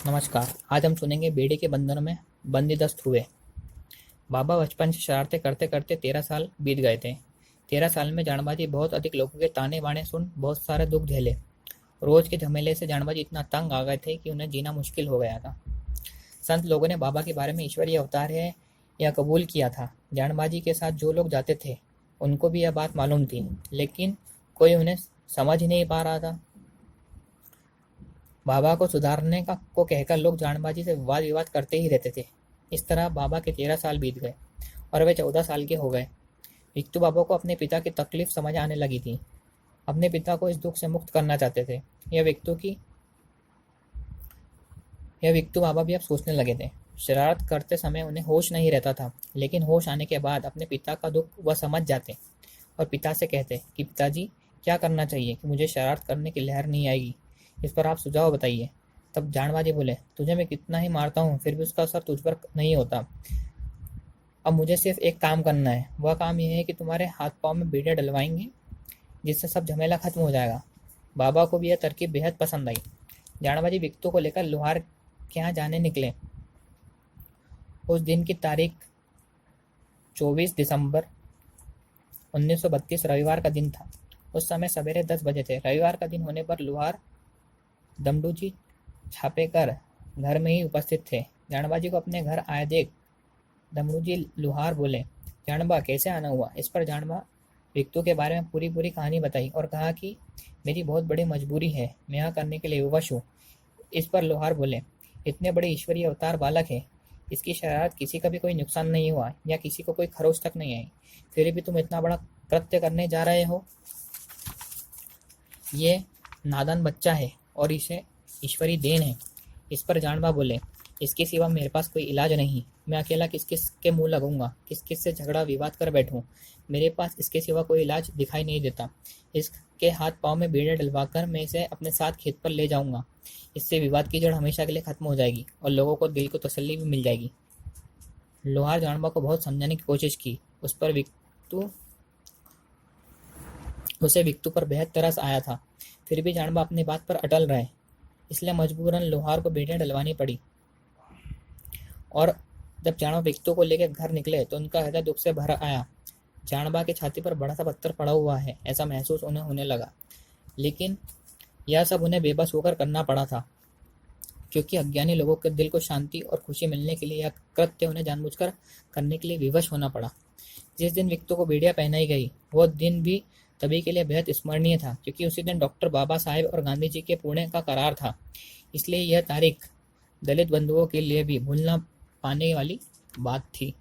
नमस्कार। आज हम सुनेंगे बेड़े के बंधन में बंदीदस्त हुए। बाबा बचपन से शरारतें करते करते 13 साल बीत गए थे। 13 साल में जानबाजी बहुत अधिक लोगों के ताने बाने सुन बहुत सारे दुख झेले। रोज के झमेले से जानबाजी इतना तंग आ गए थे कि उन्हें जीना मुश्किल हो गया था। संत लोगों ने बाबा के बारे में ईश्वरीय अवतार है यह कबूल किया था। जानबाजी के साथ जो लोग जाते थे उनको भी यह बात मालूम थी, लेकिन कोई उन्हें समझ ही नहीं पा रहा था। बाबा को सुधारने का को कहकर लोग जानबाजी से वाद विवाद करते ही रहते थे। इस तरह बाबा के 13 साल बीत गए और वे 14 साल के हो गए। विक्तू बाबा को अपने पिता की तकलीफ समझ आने लगी थी। अपने पिता को इस दुख से मुक्त करना चाहते थे। यह विक्तू बाबा भी अब सोचने लगे थे। शरारत करते समय उन्हें होश नहीं रहता था, लेकिन होश आने के बाद अपने पिता का दुख वह समझ जाते और पिता से कहते कि पिताजी, क्या करना चाहिए कि मुझे शरारत करने की लहर नहीं आएगी। इस पर आप सुझाव बताइए। तब जानबाजी बोले, तुझे मैं कितना ही मारता हूँ फिर भी उसका असर तुझ पर नहीं होता। अब मुझे सिर्फ एक काम करना है। वह काम यह है कि तुम्हारे हाथ पाँव में बेड़े डलवाएंगे, जिससे सब झमेला खत्म हो जाएगा। बाबा को भी यह तरकीब बेहद पसंद आई। जानबाजी विक्तों को लेकर लोहार के यहाँ जाने निकले। उस दिन की तारीख 24 दिसंबर 1932 रविवार का दिन था। उस समय सवेरे 10 बजे थे। रविवार का दिन होने पर लोहार दमडूजी छापेकर घर में ही उपस्थित थे। जानबाजी को अपने घर आए देख दमडूजी लोहार बोले, जानबा कैसे आना हुआ। इस पर जानबा विक्तू के बारे में पूरी पूरी कहानी बताई और कहा कि मेरी बहुत बड़ी मजबूरी है, मैं यहाँ करने के लिए विवश हूँ। इस पर लोहार बोले, इतने बड़े ईश्वरीय अवतार बालक है, इसकी शरारत किसी का भी कोई नुकसान नहीं हुआ या किसी को कोई खरोच तक नहीं आई, फिर भी तुम इतना बड़ा कृत्य करने जा रहे हो। ये नादान बच्चा है और इसे ईश्वरी देन है। इस पर जानबा बोले, इसके सिवा मेरे पास कोई इलाज नहीं। मैं अकेला किस किस के मुंह लगूंगा, किस किस से झगड़ा विवाद कर बैठूं। मेरे पास इसके सिवा कोई इलाज दिखाई नहीं देता। इसके हाथ पांव में बेड़े डलवाकर मैं इसे अपने साथ खेत पर ले जाऊंगा। इससे विवाद की जड़ हमेशा के लिए खत्म हो जाएगी और लोगों को दिल को तसल्ली भी मिल जाएगी। लोहार जानबा को बहुत समझाने की कोशिश की। उसे विक्तू पर बेहद तरस आया था। फिर भी जानबा अपनी बात पर अटल रहे, इसलिए मजबूरन लोहार को बेड़ियां डलवानी पड़ी। और जब जानबा विक्तू को लेकर घर निकले तो उनका हृदय दुख से भर आया। जानबा की छाती पर बड़ा सा पत्थर पड़ा हुआ है, ऐसा महसूस उन्हें होने लगा। लेकिन यह सब उन्हें बेबस होकर करना पड़ा था, क्योंकि अज्ञानी लोगों के दिल को शांति और खुशी मिलने के लिए यह कृत्य उन्हें जानबूझकर करने के लिए विवश होना पड़ा। जिस दिन विक्तू को बेड़ियां पहनाई गई वह दिन भी सभी के लिए बेहद स्मरणीय था, क्योंकि उसी दिन डॉक्टर बाबा साहेब और गांधी जी के पुणे का करार था। इसलिए यह तारीख दलित बंधुओं के लिए भी भूल न पाने वाली बात थी।